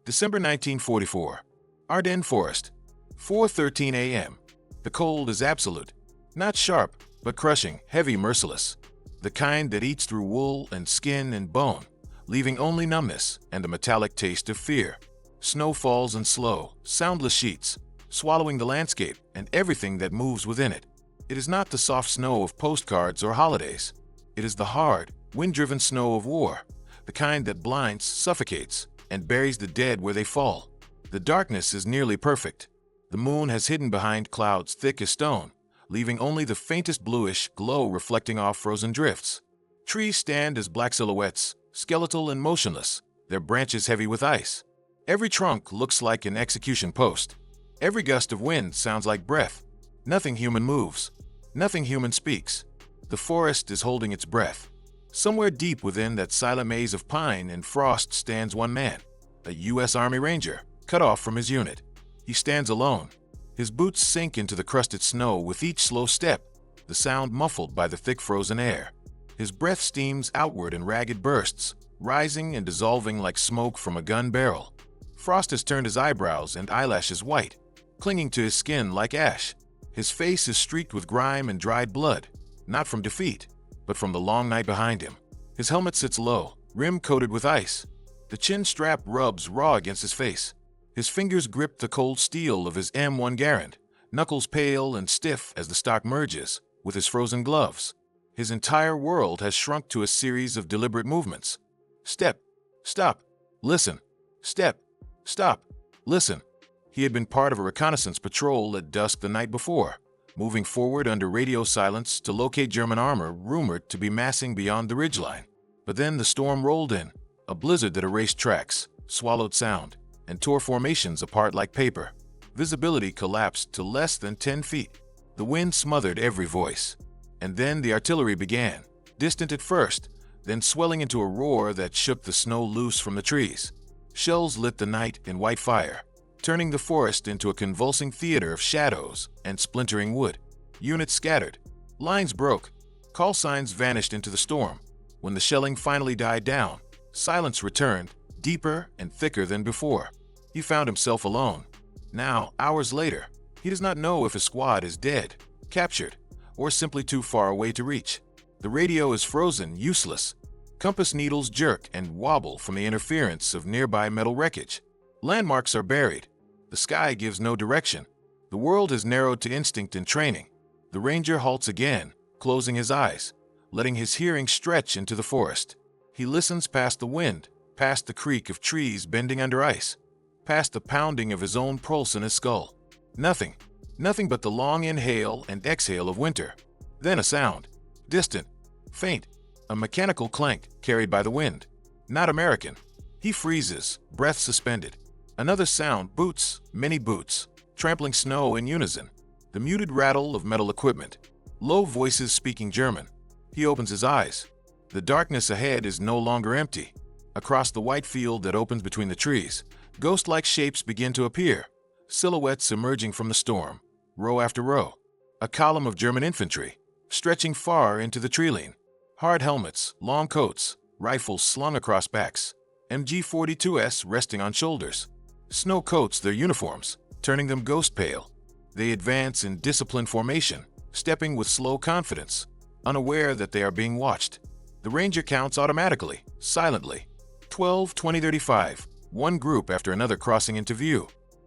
December 1944. Ardennes Forest. 4:13 a.m. The cold is absolute. Not sharp, but crushing, heavy, merciless. The kind that eats through wool and skin and bone, leaving only numbness and a metallic taste of fear. Snow falls in slow, soundless sheets, swallowing the landscape and everything that moves within it. It is not the soft snow of postcards or holidays. It is the hard, wind-driven snow of war, the kind that blinds, suffocates, and buries the dead where they fall. The darkness is nearly perfect. The moon has hidden behind clouds thick as stone, leaving only the faintest bluish glow reflecting off frozen drifts. Trees stand as black silhouettes, skeletal and motionless, their branches heavy with ice. Every trunk looks like an execution post. Every gust of wind sounds like breath. Nothing human moves. Nothing human speaks. The forest is holding its breath. Somewhere deep within that silent maze of pine and frost stands one man, a U.S. Army Ranger, cut off from his unit. He stands alone. His boots sink into the crusted snow with each slow step, the sound muffled by the thick frozen air. His breath steams outward in ragged bursts, rising and dissolving like smoke from a gun barrel. Frost has turned his eyebrows and eyelashes white, clinging to his skin like ash. His face is streaked with grime and dried blood, not from defeat, but from the long night behind him. His helmet sits low, rim coated with ice. The chin strap rubs raw against his face. His fingers grip the cold steel of his M1 Garand, knuckles pale and stiff as the stock merges with his frozen gloves. His entire world has shrunk to a series of deliberate movements. Step, stop, listen. Step, stop, listen. He had been part of a reconnaissance patrol at dusk the night before, moving forward under radio silence to locate German armor rumored to be massing beyond the ridgeline. But then the storm rolled in, a blizzard that erased tracks, swallowed sound, and tore formations apart like paper. Visibility collapsed to less than 10 feet. The wind smothered every voice. And then the artillery began, distant at first, then swelling into a roar that shook the snow loose from the trees. Shells lit the night in white fire, turning the forest into a convulsing theater of shadows and splintering wood. Units scattered. Lines broke. Call signs vanished into the storm. When the shelling finally died down, silence returned, deeper and thicker than before. He found himself alone. Now, hours later, he does not know if his squad is dead, captured, or simply too far away to reach. The radio is frozen, useless. Compass needles jerk and wobble from the interference of nearby metal wreckage. Landmarks are buried. The sky gives no direction. The world has narrowed to instinct and training. The ranger halts again, closing his eyes, letting his hearing stretch into the forest. He listens past the wind, past the creak of trees bending under ice, past the pounding of his own pulse in his skull. Nothing. Nothing but the long inhale and exhale of winter. Then a sound. Distant. Faint. A mechanical clank carried by the wind. Not American. He freezes, breath suspended. Another sound, boots, many boots, trampling snow in unison. The muted rattle of metal equipment. Low voices speaking German. He opens his eyes. The darkness ahead is no longer empty. Across the white field that opens between the trees, ghost-like shapes begin to appear, silhouettes emerging from the storm, row after row. A column of German infantry, stretching far into the treeline. Hard helmets, long coats, rifles slung across backs, MG-42s resting on shoulders. Snow coats their uniforms, turning them ghost pale. They advance in disciplined formation, stepping with slow confidence, unaware that they are being watched. The ranger counts automatically, silently. 12, 20, 35, one group after another crossing into view.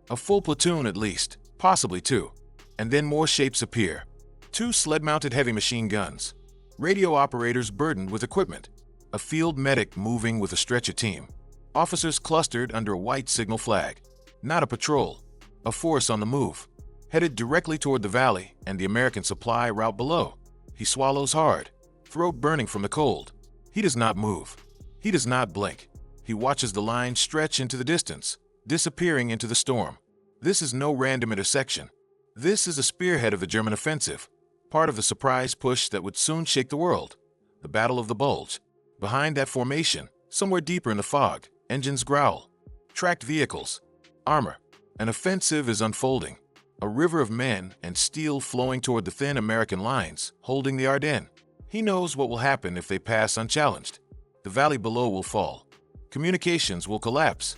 A full platoon at least, possibly two. And then more shapes appear. 2 sled-mounted heavy machine guns. Radio operators burdened with equipment. A field medic moving with a stretcher team. Officers clustered under a white signal flag. Not a patrol. A force on the move. Headed directly toward the valley and the American supply route below. He swallows hard, throat burning from the cold. He does not move. He does not blink. He watches the line stretch into the distance, disappearing into the storm. This is no random intersection. This is a spearhead of the German offensive, part of the surprise push that would soon shake the world. The Battle of the Bulge. Behind that formation, somewhere deeper in the fog, engines growl. Tracked vehicles. Armor. An offensive is unfolding. A river of men and steel flowing toward the thin American lines, holding the Ardennes. He knows what will happen if they pass unchallenged. The valley below will fall. Communications will collapse.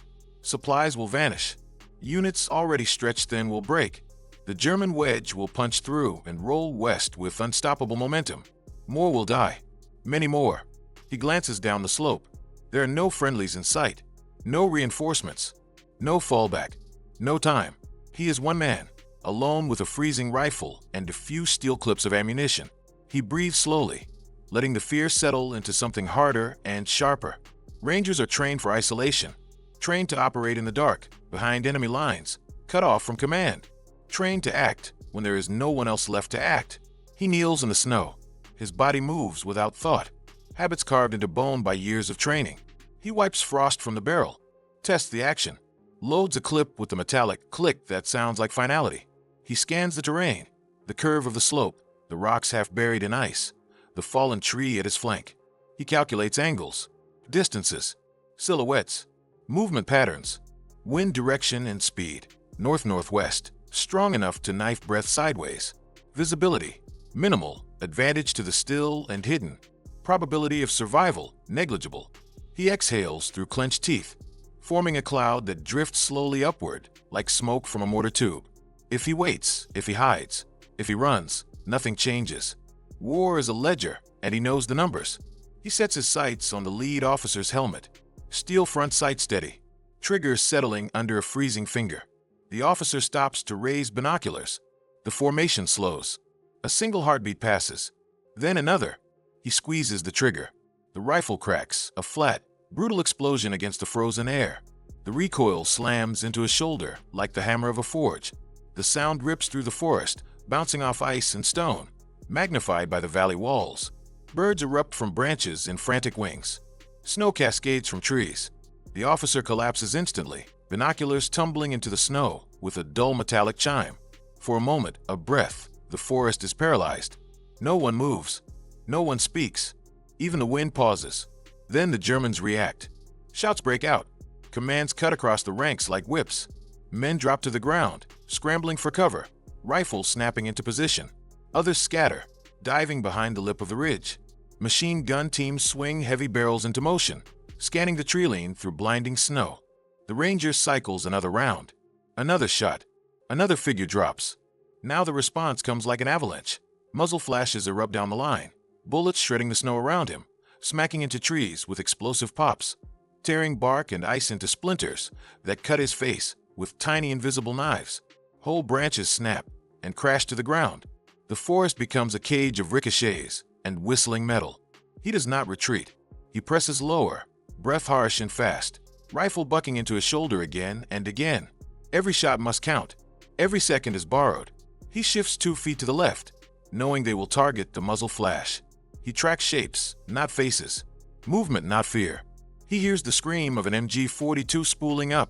Supplies will vanish. Units already stretched thin will break. The German wedge will punch through and roll west with unstoppable momentum. More will die. Many more. He glances down the slope. There are no friendlies in sight. No reinforcements. No fallback. No time. He is one man, alone with a freezing rifle and a few steel clips of ammunition. He breathes slowly, letting the fear settle into something harder and sharper. Rangers are trained for isolation, trained to operate in the dark, behind enemy lines, cut off from command, trained to act when there is no one else left to act. He kneels in the snow. His body moves without thought, habits carved into bone by years of training. He wipes frost from the barrel, tests the action, loads a clip with the metallic click that sounds like finality. He scans the terrain, the curve of the slope, the rocks half buried in ice, the fallen tree at his flank. He calculates angles, distances, silhouettes, movement patterns, wind direction and speed, north-northwest, strong enough to knife breath sideways. Visibility, minimal, advantage to the still and hidden. Probability of survival, negligible. He exhales through clenched teeth, forming a cloud that drifts slowly upward, like smoke from a mortar tube. If he waits, if he hides, if he runs, nothing changes. War is a ledger, and he knows the numbers. He sets his sights on the lead officer's helmet. Steel front sight steady, triggers settling under a freezing finger. The officer stops to raise binoculars. The formation slows. A single heartbeat passes, then another. He squeezes the trigger. The rifle cracks, a flat, brutal explosion against the frozen air. The recoil slams into his shoulder like the hammer of a forge. The sound rips through the forest, bouncing off ice and stone, magnified by the valley walls. Birds erupt from branches in frantic wings. Snow cascades from trees. The officer collapses instantly, binoculars tumbling into the snow with a dull metallic chime. For a moment, a breath, the forest is paralyzed. No one moves. No one speaks. Even the wind pauses. Then the Germans react. Shouts break out. Commands cut across the ranks like whips. Men drop to the ground, scrambling for cover, rifles snapping into position. Others scatter, diving behind the lip of the ridge. Machine gun teams swing heavy barrels into motion, scanning the treeline through blinding snow. The Ranger cycles another round. Another shot. Another figure drops. Now the response comes like an avalanche. Muzzle flashes erupt down the line, bullets shredding the snow around him, smacking into trees with explosive pops, tearing bark and ice into splinters that cut his face with tiny invisible knives. Whole branches snap and crash to the ground. The forest becomes a cage of ricochets and whistling metal. He does not retreat. He presses lower, breath harsh and fast, rifle bucking into his shoulder again and again. Every shot must count. Every second is borrowed. He shifts 2 feet to the left, knowing they will target the muzzle flash. He tracks shapes, not faces. Movement, not fear. He hears the scream of an MG-42 spooling up,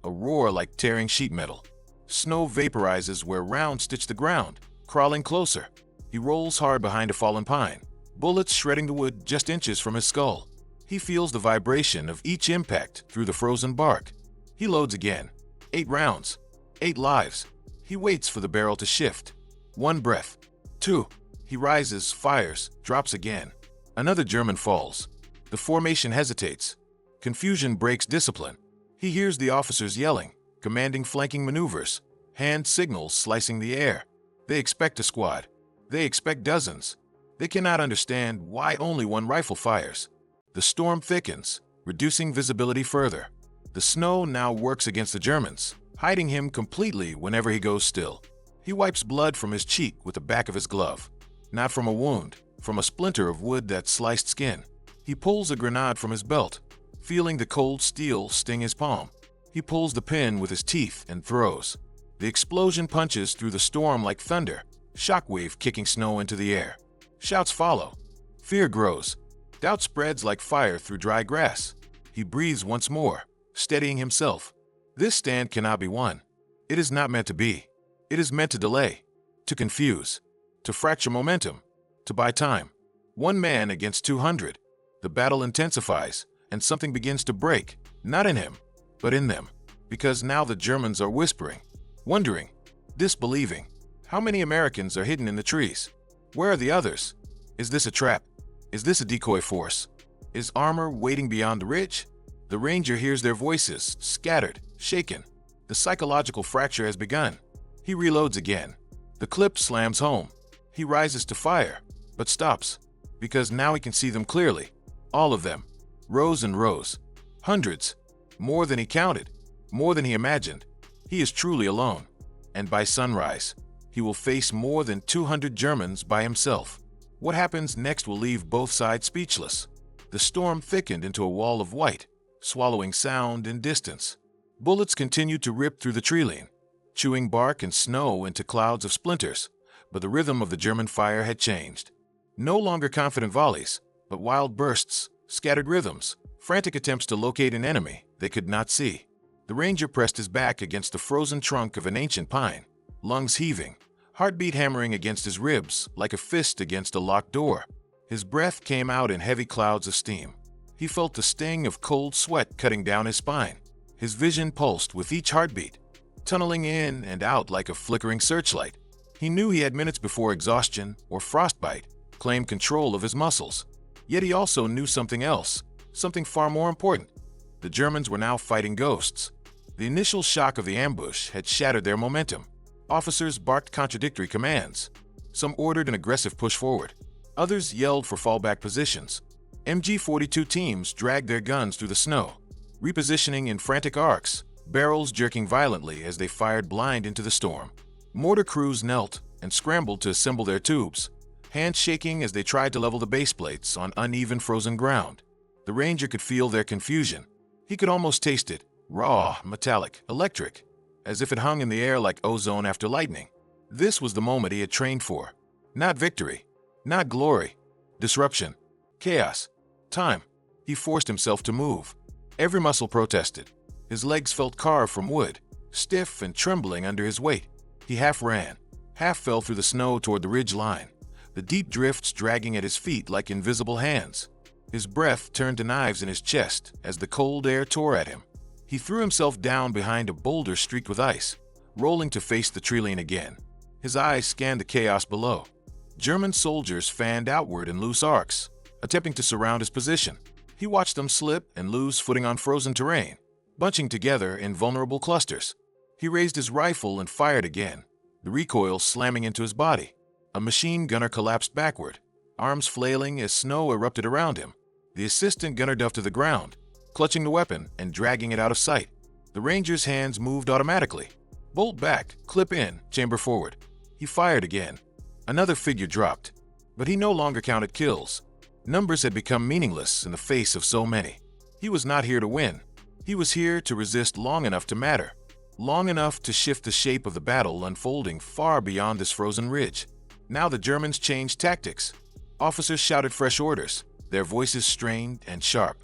a roar like tearing sheet metal. Snow vaporizes where rounds stitch the ground, crawling closer. He rolls hard behind a fallen pine, bullets shredding the wood just inches from his skull. He feels the vibration of each impact through the frozen bark. He loads again. 8 rounds. 8 lives. He waits for the barrel to shift. 1 breath. 2. He rises, fires, drops again. Another German falls. The formation hesitates. Confusion breaks discipline. He hears the officers yelling, commanding flanking maneuvers, hand signals slicing the air. They expect a squad. They expect dozens. They cannot understand why only 1 rifle fires. The storm thickens, reducing visibility further. The snow now works against the Germans, hiding him completely whenever he goes still. He wipes blood from his cheek with the back of his glove. Not from a wound, from a splinter of wood that sliced skin. He pulls a grenade from his belt, feeling the cold steel sting his palm. He pulls the pin with his teeth and throws. The explosion punches through the storm like thunder, shockwave kicking snow into the air. Shouts follow. Fear grows. Doubt spreads like fire through dry grass. He breathes once more, steadying himself. This stand cannot be won. It is not meant to be. It is meant to delay, to confuse, to fracture momentum, to buy time. 1 man against 200. The battle intensifies, and something begins to break, not in him, but in them. Because now the Germans are whispering, wondering, disbelieving. How many Americans are hidden in the trees? Where are the others? Is this a trap? Is this a decoy force? Is armor waiting beyond the ridge? The ranger hears their voices, scattered, shaken. The psychological fracture has begun. He reloads again. The clip slams home. He rises to fire, but stops, because now he can see them clearly. All of them. Rows and rows. Hundreds. More than he counted. More than he imagined. He is truly alone. And by sunrise, he will face more than 200 Germans by himself. What happens next will leave both sides speechless. The storm thickened into a wall of white, swallowing sound and distance. Bullets continued to rip through the tree-line, chewing bark and snow into clouds of splinters, but the rhythm of the German fire had changed. No longer confident volleys, but wild bursts, scattered rhythms, frantic attempts to locate an enemy they could not see. The ranger pressed his back against the frozen trunk of an ancient pine, lungs heaving, heartbeat hammering against his ribs like a fist against a locked door. His breath came out in heavy clouds of steam. He felt the sting of cold sweat cutting down his spine. His vision pulsed with each heartbeat, tunneling in and out like a flickering searchlight. He knew he had minutes before exhaustion or frostbite claimed control of his muscles. Yet he also knew something else, something far more important. The Germans were now fighting ghosts. The initial shock of the ambush had shattered their momentum. Officers barked contradictory commands. Some ordered an aggressive push forward. Others yelled for fallback positions. MG-42 teams dragged their guns through the snow, repositioning in frantic arcs, barrels jerking violently as they fired blind into the storm. Mortar crews knelt and scrambled to assemble their tubes, hands shaking as they tried to level the base plates on uneven frozen ground. The ranger could feel their confusion. He could almost taste it, raw, metallic, electric, as if it hung in the air like ozone after lightning. This was the moment he had trained for. Not victory, not glory, disruption, chaos, time. He forced himself to move. Every muscle protested. His legs felt carved from wood, stiff and trembling under his weight. He half ran, half fell through the snow toward the ridge line, the deep drifts dragging at his feet like invisible hands. His breath turned to knives in his chest as the cold air tore at him. He threw himself down behind a boulder streaked with ice, rolling to face the tree line again. His eyes scanned the chaos below. German soldiers fanned outward in loose arcs, attempting to surround his position. He watched them slip and lose footing on frozen terrain, bunching together in vulnerable clusters. He raised his rifle and fired again, the recoil slamming into his body. A machine gunner collapsed backward, arms flailing as snow erupted around him. The assistant gunner dove to the ground, clutching the weapon and dragging it out of sight. The ranger's hands moved automatically. Bolt back, clip in, chamber forward. He fired again. Another figure dropped, but he no longer counted kills. Numbers had become meaningless in the face of so many. He was not here to win. He was here to resist long enough to matter, long enough to shift the shape of the battle unfolding far beyond this frozen ridge. Now the Germans changed tactics. Officers shouted fresh orders, their voices strained and sharp.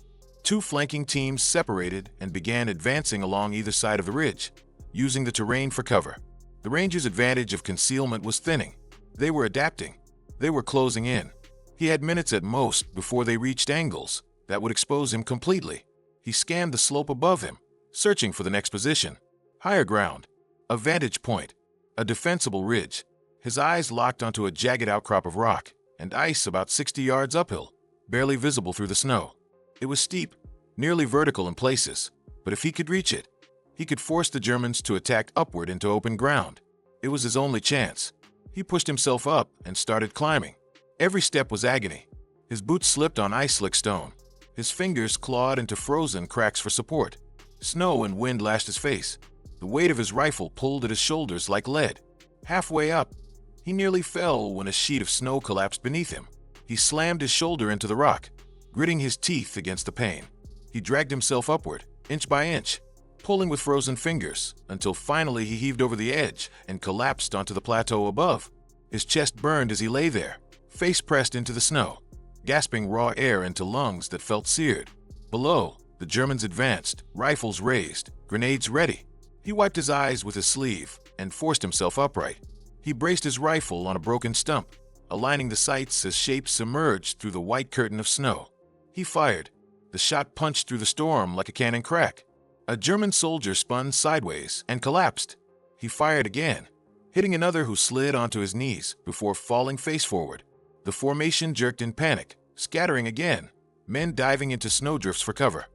Two flanking teams separated and began advancing along either side of the ridge, using the terrain for cover. The Rangers' advantage of concealment was thinning. They were adapting. They were closing in. He had minutes at most before they reached angles that would expose him completely. He scanned the slope above him, searching for the next position. Higher ground, a vantage point, a defensible ridge. His eyes locked onto a jagged outcrop of rock and ice about 60 yards uphill, barely visible through the snow. It was steep, nearly vertical in places, but if he could reach it, he could force the Germans to attack upward into open ground. It was his only chance. He pushed himself up and started climbing. Every step was agony. His boots slipped on ice-slick stone. His fingers clawed into frozen cracks for support. Snow and wind lashed his face. The weight of his rifle pulled at his shoulders like lead. Halfway up, he nearly fell when a sheet of snow collapsed beneath him. He slammed his shoulder into the rock, gritting his teeth against the pain. He dragged himself upward, inch by inch, pulling with frozen fingers, until finally he heaved over the edge and collapsed onto the plateau above. His chest burned as he lay there, face pressed into the snow, gasping raw air into lungs that felt seared. Below, the Germans advanced, rifles raised, grenades ready. He wiped his eyes with his sleeve and forced himself upright. He braced his rifle on a broken stump, aligning the sights as shapes emerged through the white curtain of snow. He fired. The shot punched through the storm like a cannon crack. A German soldier spun sideways and collapsed. He fired again, hitting another who slid onto his knees before falling face forward. The formation jerked in panic, scattering again, men diving into snowdrifts for cover.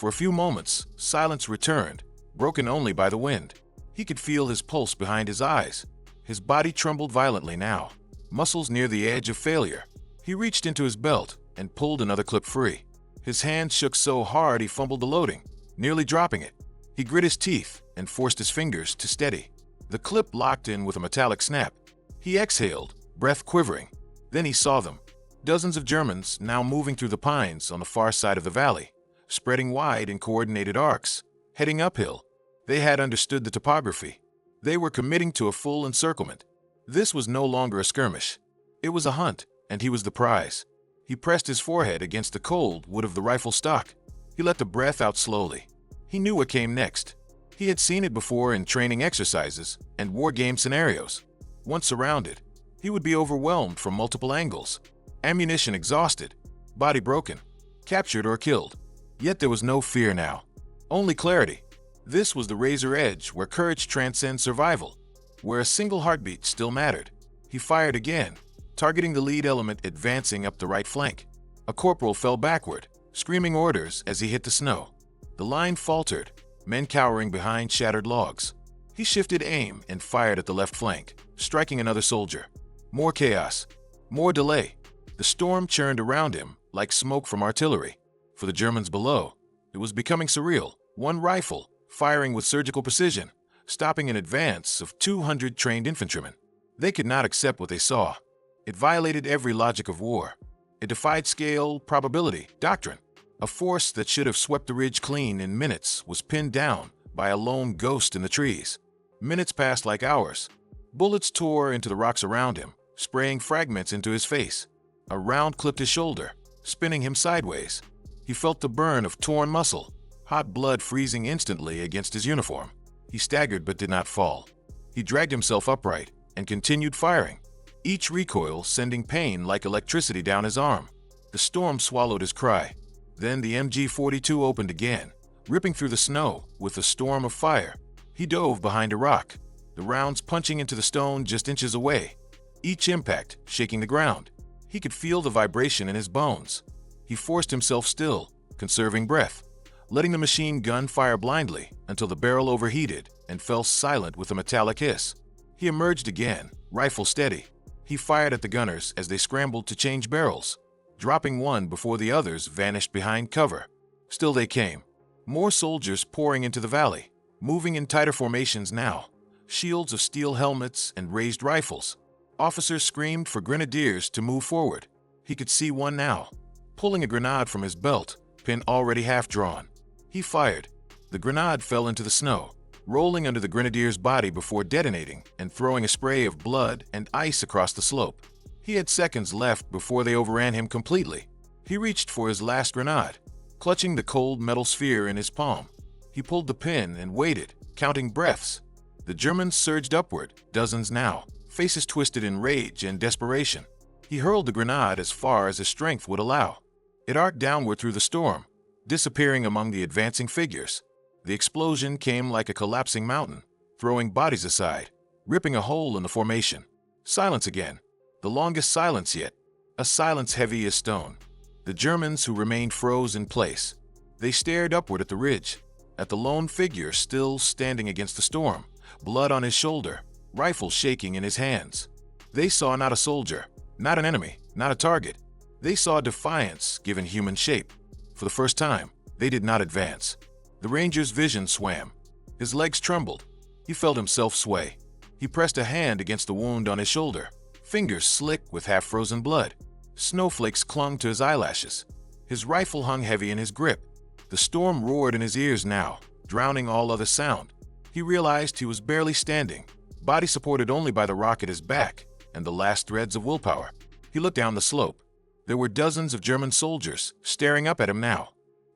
For a few moments, silence returned, broken only by the wind. He could feel his pulse behind his eyes. His body trembled violently now, muscles near the edge of failure. He reached into his belt and pulled another clip free. His hand shook so hard he fumbled the loading, nearly dropping it. He grit his teeth and forced his fingers to steady. The clip locked in with a metallic snap. He exhaled, breath quivering. Then he saw them. Dozens of Germans now moving through the pines on the far side of the valley, spreading wide in coordinated arcs, heading uphill. They had understood the topography. They were committing to a full encirclement. This was no longer a skirmish. It was a hunt, and he was the prize. He pressed his forehead against the cold wood of the rifle stock. He let the breath out slowly. He knew what came next. He had seen it before in training exercises and war game scenarios. Once surrounded, he would be overwhelmed from multiple angles. Ammunition exhausted, body broken, captured or killed. Yet there was no fear now, only clarity. This was the razor edge where courage transcends survival, where a single heartbeat still mattered. He fired again, targeting the lead element advancing up the right flank. A corporal fell backward, screaming orders as he hit the snow. The line faltered, men cowering behind shattered logs. He shifted aim and fired at the left flank, striking another soldier. More chaos, more delay. The storm churned around him like smoke from artillery. For the Germans below, it was becoming surreal. One rifle, firing with surgical precision, stopping an advance of 200 trained infantrymen. They could not accept what they saw. It violated every logic of war. It defied scale, probability, doctrine. A force that should have swept the ridge clean in minutes was pinned down by a lone ghost in the trees. Minutes passed like hours. Bullets tore into the rocks around him, spraying fragments into his face. A round clipped his shoulder, spinning him sideways. He felt the burn of torn muscle, hot blood freezing instantly against his uniform. He staggered but did not fall. He dragged himself upright and continued firing, each recoil sending pain like electricity down his arm. The storm swallowed his cry. Then the MG-42 opened again, ripping through the snow with a storm of fire. He dove behind a rock, the rounds punching into the stone just inches away, each impact shaking the ground. He could feel the vibration in his bones. He forced himself still, conserving breath, letting the machine gun fire blindly until the barrel overheated and fell silent with a metallic hiss. He emerged again, rifle steady. He fired at the gunners as they scrambled to change barrels, dropping one before the others vanished behind cover. Still they came, more soldiers pouring into the valley, moving in tighter formations now, shields of steel helmets and raised rifles. Officers screamed for grenadiers to move forward. He could see one now, pulling a grenade from his belt, pin already half drawn. He fired. The grenade fell into the snow, rolling under the grenadier's body before detonating and throwing a spray of blood and ice across the slope. He had seconds left before they overran him completely. He reached for his last grenade, clutching the cold metal sphere in his palm. He pulled the pin and waited, counting breaths. The Germans surged upward, dozens now, faces twisted in rage and desperation. He hurled the grenade as far as his strength would allow. It arced downward through the storm, disappearing among the advancing figures. The explosion came like a collapsing mountain, throwing bodies aside, ripping a hole in the formation. Silence again, the longest silence yet, a silence heavy as stone. The Germans who remained froze in place. They stared upward at the ridge, at the lone figure still standing against the storm, blood on his shoulder, rifle shaking in his hands. They saw not a soldier, not an enemy, not a target. They saw defiance given human shape. For the first time, they did not advance. The ranger's vision swam. His legs trembled. He felt himself sway. He pressed a hand against the wound on his shoulder, fingers slick with half-frozen blood. Snowflakes clung to his eyelashes. His rifle hung heavy in his grip. The storm roared in his ears now, drowning all other sound. He realized he was barely standing, body supported only by the rock at his back and the last threads of willpower. He looked down the slope. There were dozens of German soldiers staring up at him now,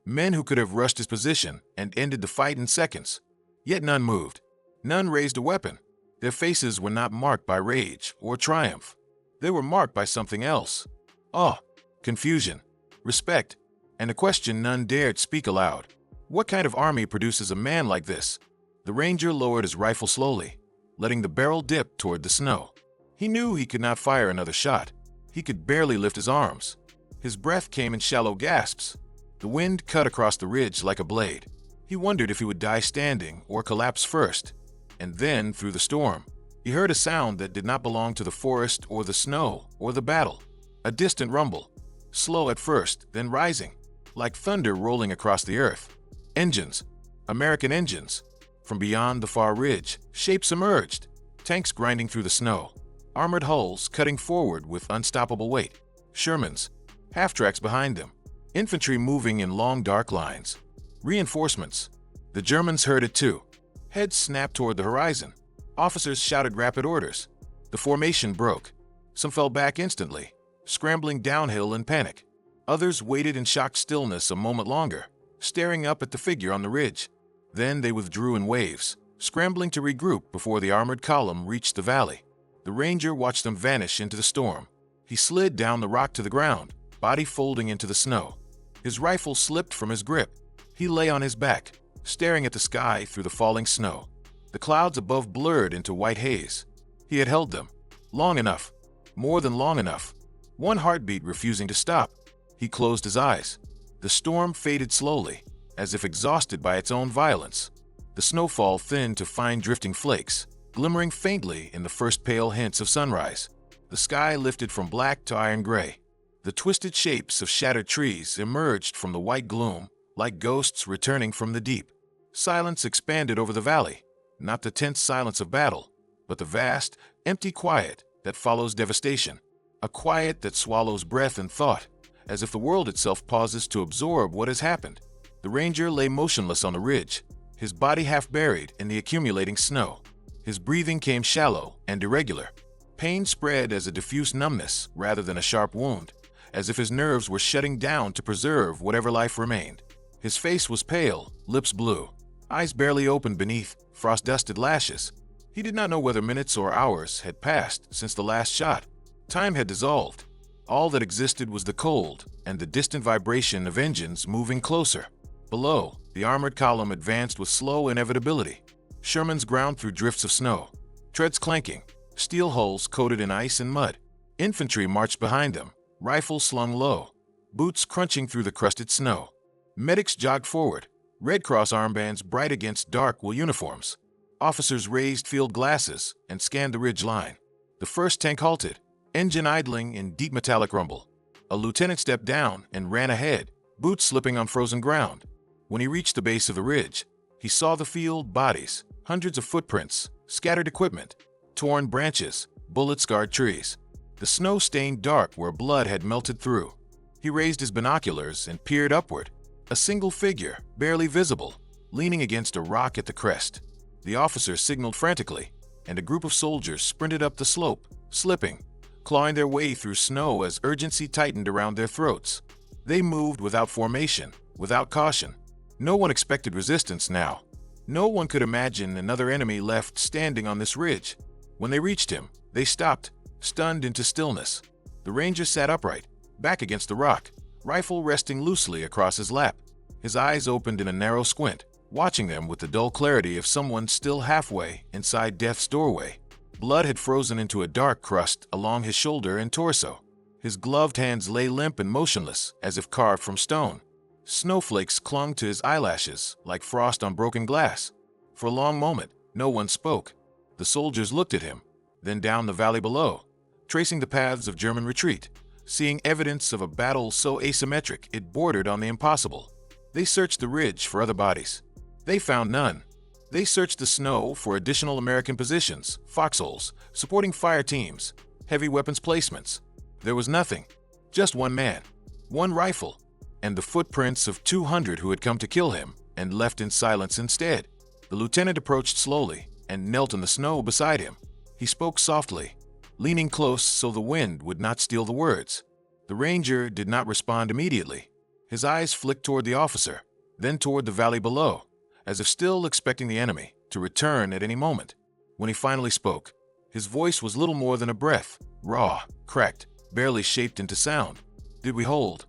men who could have rushed his position and ended the fight in seconds. Yet none moved. None raised a weapon. Their faces were not marked by rage or triumph. They were marked by something else. Awe, confusion, respect, and a question none dared speak aloud. What kind of army produces a man like this? The ranger lowered his rifle slowly, letting the barrel dip toward the snow. He knew he could not fire another shot. He could barely lift his arms. His breath came in shallow gasps. The wind cut across the ridge like a blade. He wondered if he would die standing or collapse first. And then, through the storm, he heard a sound that did not belong to the forest or the snow or the battle. A distant rumble, slow at first, then rising, like thunder rolling across the earth. Engines, American engines. From beyond the far ridge, shapes emerged, tanks grinding through the snow, armored hulls cutting forward with unstoppable weight. Shermans, half-tracks behind them, infantry moving in long dark lines. Reinforcements. The Germans heard it too. Heads snapped toward the horizon. Officers shouted rapid orders. The formation broke. Some fell back instantly, scrambling downhill in panic. Others waited in shocked stillness a moment longer, staring up at the figure on the ridge. Then they withdrew in waves, scrambling to regroup before the armored column reached the valley. The ranger watched them vanish into the storm. He slid down the rock to the ground, body folding into the snow. His rifle slipped from his grip. He lay on his back, staring at the sky through the falling snow. The clouds above blurred into white haze. He had held them. Long enough. More than long enough. One heartbeat refusing to stop. He closed his eyes. The storm faded slowly, as if exhausted by its own violence. The snowfall thinned to fine drifting flakes, glimmering faintly in the first pale hints of sunrise. The sky lifted from black to iron gray. The twisted shapes of shattered trees emerged from the white gloom, like ghosts returning from the deep. Silence expanded over the valley, not the tense silence of battle, but the vast, empty quiet that follows devastation. A quiet that swallows breath and thought, as if the world itself pauses to absorb what has happened. The ranger lay motionless on the ridge, his body half buried in the accumulating snow. His breathing came shallow and irregular. Pain spread as a diffuse numbness rather than a sharp wound, as if his nerves were shutting down to preserve whatever life remained. His face was pale, lips blue, eyes barely opened beneath frost-dusted lashes. He did not know whether minutes or hours had passed since the last shot. Time had dissolved. All that existed was the cold and the distant vibration of engines moving closer. Below, the armored column advanced with slow inevitability. Shermans ground through drifts of snow, treads clanking, steel hulls coated in ice and mud. Infantry marched behind them, rifles slung low, boots crunching through the crusted snow. Medics jogged forward, Red Cross armbands bright against dark wool uniforms. Officers raised field glasses and scanned the ridge line. The first tank halted, engine idling in deep metallic rumble. A lieutenant stepped down and ran ahead, boots slipping on frozen ground. When he reached the base of the ridge, he saw the field bodies, hundreds of footprints, scattered equipment, torn branches, bullet-scarred trees. The snow stained dark where blood had melted through. He raised his binoculars and peered upward. A single figure, barely visible, leaning against a rock at the crest. The officer signaled frantically, and a group of soldiers sprinted up the slope, slipping, clawing their way through snow as urgency tightened around their throats. They moved without formation, without caution. No one expected resistance now. No one could imagine another enemy left standing on this ridge. When they reached him, they stopped, stunned into stillness. The ranger sat upright, back against the rock, rifle resting loosely across his lap. His eyes opened in a narrow squint, watching them with the dull clarity of someone still halfway inside death's doorway. Blood had frozen into a dark crust along his shoulder and torso. His gloved hands lay limp and motionless, as if carved from stone. Snowflakes clung to his eyelashes like frost on broken glass. For a long moment, no one spoke. The soldiers looked at him, then down the valley below, tracing the paths of German retreat, seeing evidence of a battle so asymmetric it bordered on the impossible. They searched the ridge for other bodies. They found none. They searched the snow for additional American positions, foxholes, supporting fire teams, heavy weapons placements. There was nothing. Just one man, one rifle, and the footprints of 200 who had come to kill him and left in silence instead. The lieutenant approached slowly and knelt in the snow beside him. He spoke softly, leaning close so the wind would not steal the words. The ranger did not respond immediately. His eyes flicked toward the officer, then toward the valley below, as if still expecting the enemy to return at any moment. When he finally spoke, his voice was little more than a breath, raw, cracked, barely shaped into sound. "Did we hold?"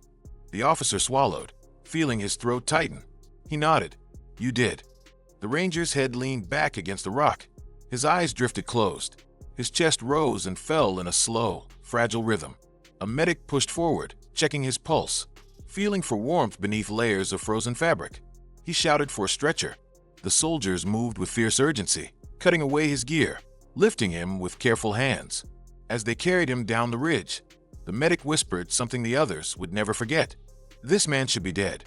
The officer swallowed, feeling his throat tighten. He nodded. "You did." The ranger's head leaned back against the rock. His eyes drifted closed. His chest rose and fell in a slow, fragile rhythm. A medic pushed forward, checking his pulse. feeling for warmth beneath layers of frozen fabric. He shouted for a stretcher. The soldiers moved with fierce urgency, cutting away his gear, lifting him with careful hands. As they carried him down the ridge, the medic whispered something the others would never forget. This man should be dead.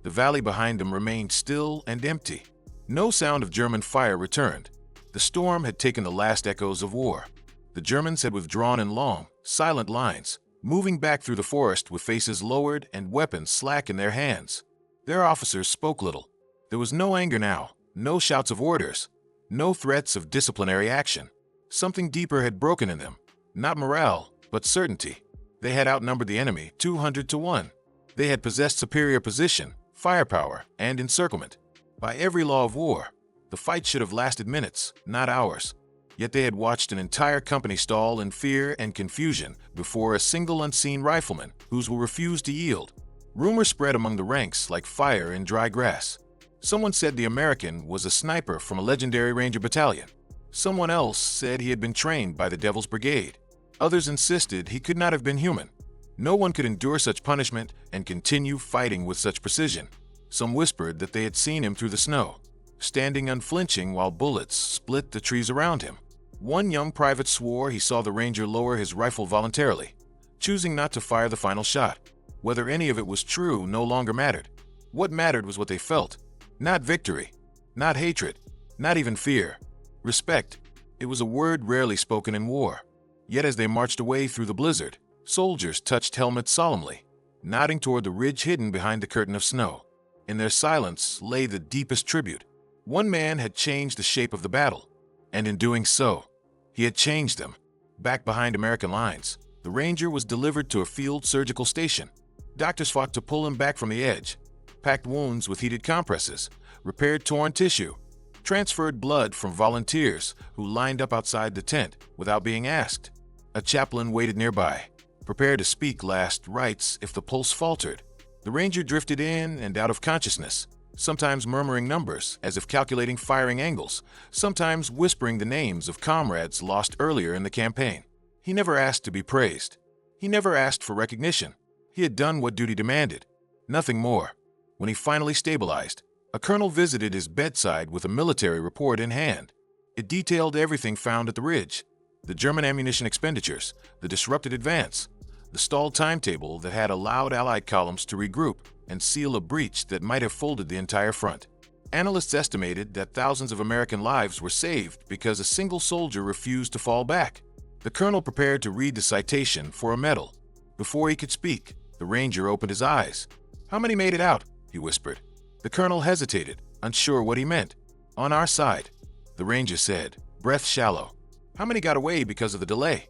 The valley behind them remained still and empty. No sound of German fire returned. The storm had taken the last echoes of war. The Germans had withdrawn in long, silent lines, moving back through the forest with faces lowered and weapons slack in their hands. Their officers spoke little. There was no anger now, no shouts of orders, no threats of disciplinary action. Something deeper had broken in them. Not morale, but certainty. They had outnumbered the enemy 200 to 1. They had possessed superior position, firepower, and encirclement. By every law of war, the fight should have lasted minutes, not hours. Yet they had watched an entire company stall in fear and confusion before a single unseen rifleman whose will refuse to yield. Rumors spread among the ranks like fire in dry grass. Someone said the American was a sniper from a legendary Ranger battalion. Someone else said he had been trained by the Devil's Brigade. Others insisted he could not have been human. No one could endure such punishment and continue fighting with such precision. Some whispered that they had seen him through the snow, standing unflinching while bullets split the trees around him. One young private swore he saw the Ranger lower his rifle voluntarily, choosing not to fire the final shot. Whether any of it was true no longer mattered. What mattered was what they felt. Not victory, not hatred, not even fear. Respect. It was a word rarely spoken in war. Yet as they marched away through the blizzard, soldiers touched helmets solemnly, nodding toward the ridge hidden behind the curtain of snow. In their silence lay the deepest tribute. One man had changed the shape of the battle, and in doing so, he had changed them. Back behind American lines, the Ranger was delivered to a field surgical station. Doctors fought to pull him back from the edge, packed wounds with heated compresses, repaired torn tissue, transferred blood from volunteers who lined up outside the tent without being asked. A chaplain waited nearby, prepared to speak last rites if the pulse faltered. The Ranger drifted in and out of consciousness, sometimes murmuring numbers as if calculating firing angles, sometimes whispering the names of comrades lost earlier in the campaign. He never asked to be praised. He never asked for recognition. He had done what duty demanded, nothing more. When he finally stabilized, a colonel visited his bedside with a military report in hand. It detailed everything found at the ridge: the German ammunition expenditures, the disrupted advance, the stalled timetable that had allowed Allied columns to regroup and seal a breach that might have folded the entire front. Analysts estimated that thousands of American lives were saved because a single soldier refused to fall back. The colonel prepared to read the citation for a medal. Before he could speak, the Ranger opened his eyes. "How many made it out?" he whispered. The colonel hesitated, unsure what he meant. "On our side," the Ranger said, breath shallow. "How many got away because of the delay?"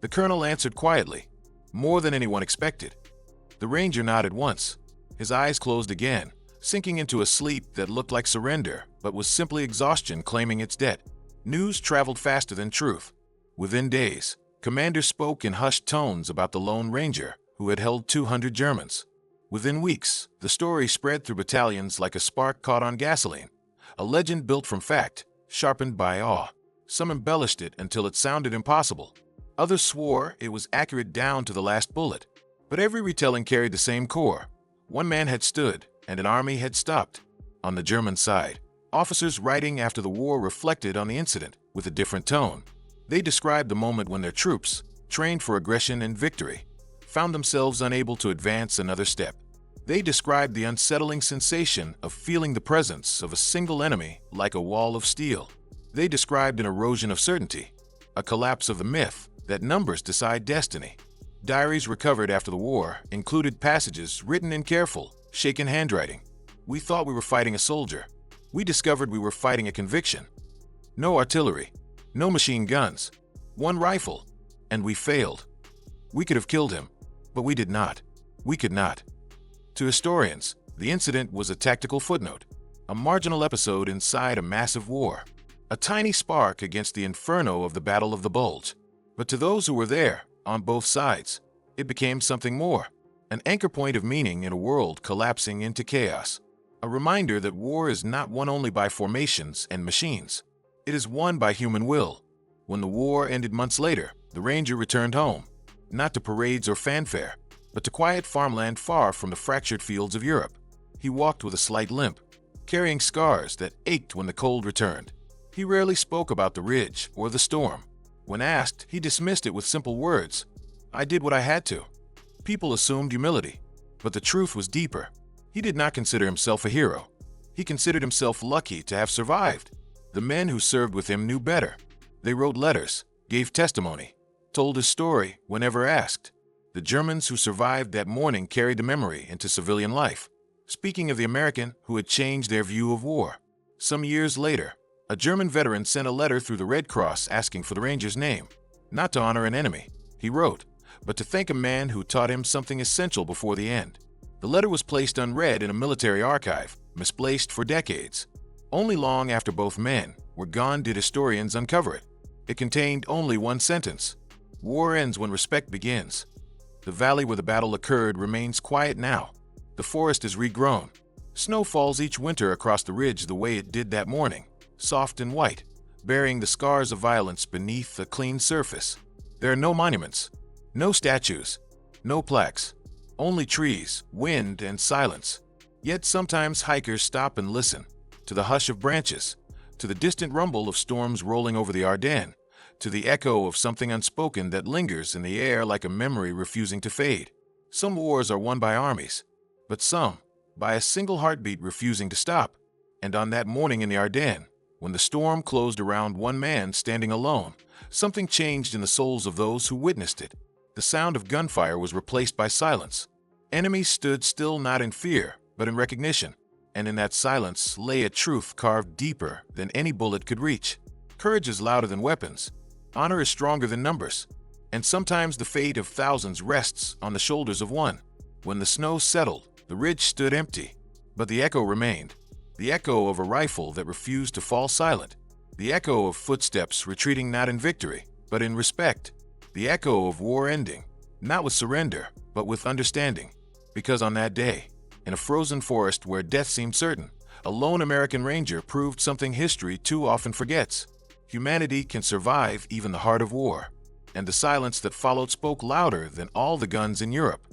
The colonel answered quietly, "More than anyone expected." The Ranger nodded once. His eyes closed again, sinking into a sleep that looked like surrender, but was simply exhaustion claiming its debt. News traveled faster than truth. Within days, commanders spoke in hushed tones about the Lone Ranger who had held 200 Germans. Within weeks, the story spread through battalions like a spark caught on gasoline, a legend built from fact, sharpened by awe. Some embellished it until it sounded impossible. Others swore it was accurate down to the last bullet. But every retelling carried the same core. One man had stood, and an army had stopped. On the German side, officers writing after the war reflected on the incident with a different tone. They described the moment when their troops, trained for aggression and victory, found themselves unable to advance another step. They described the unsettling sensation of feeling the presence of a single enemy like a wall of steel. They described an erosion of certainty, a collapse of the myth that numbers decide destiny. Diaries recovered after the war included passages written in careful, shaken handwriting. "We thought we were fighting a soldier. We discovered we were fighting a conviction. No artillery, no machine guns, one rifle, and we failed. We could have killed him, but we did not. We could not." To historians, the incident was a tactical footnote, a marginal episode inside a massive war, a tiny spark against the inferno of the Battle of the Bulge. But to those who were there, on both sides, it became something more, an anchor point of meaning in a world collapsing into chaos. A reminder that war is not won only by formations and machines. It is won by human will. When the war ended months later, the Ranger returned home, not to parades or fanfare, but to quiet farmland far from the fractured fields of Europe. He walked with a slight limp, carrying scars that ached when the cold returned. He rarely spoke about the ridge or the storm. When asked, he dismissed it with simple words, "I did what I had to." People assumed humility, but the truth was deeper. He did not consider himself a hero. He considered himself lucky to have survived. The men who served with him knew better. They wrote letters, gave testimony, told his story whenever asked. The Germans who survived that morning carried the memory into civilian life. Speaking of the American who had changed their view of war, some years later, a German veteran sent a letter through the Red Cross asking for the Ranger's name. Not to honor an enemy, he wrote, but to thank a man who taught him something essential before the end. The letter was placed unread in a military archive, misplaced for decades. Only long after both men were gone did historians uncover it. It contained only one sentence: "War ends when respect begins." The valley where the battle occurred remains quiet now. The forest is regrown. Snow falls each winter across the ridge the way it did that morning, soft and white, burying the scars of violence beneath a clean surface. There are no monuments, no statues, no plaques, only trees, wind, and silence. Yet sometimes hikers stop and listen to the hush of branches, to the distant rumble of storms rolling over the Ardennes, to the echo of something unspoken that lingers in the air like a memory refusing to fade. Some wars are won by armies, but some by a single heartbeat refusing to stop. And on that morning in the Ardennes, when the storm closed around one man standing alone, something changed in the souls of those who witnessed it. The sound of gunfire was replaced by silence. Enemies stood still not in fear, but in recognition. And in that silence lay a truth carved deeper than any bullet could reach. Courage is louder than weapons. Honor is stronger than numbers. And sometimes the fate of thousands rests on the shoulders of one. When the snow settled, the ridge stood empty, but the echo remained. The echo of a rifle that refused to fall silent. The echo of footsteps retreating not in victory, but in respect. The echo of war ending, not with surrender, but with understanding. Because on that day, in a frozen forest where death seemed certain, a lone American ranger proved something history too often forgets. Humanity can survive even the heart of war. And the silence that followed spoke louder than all the guns in Europe.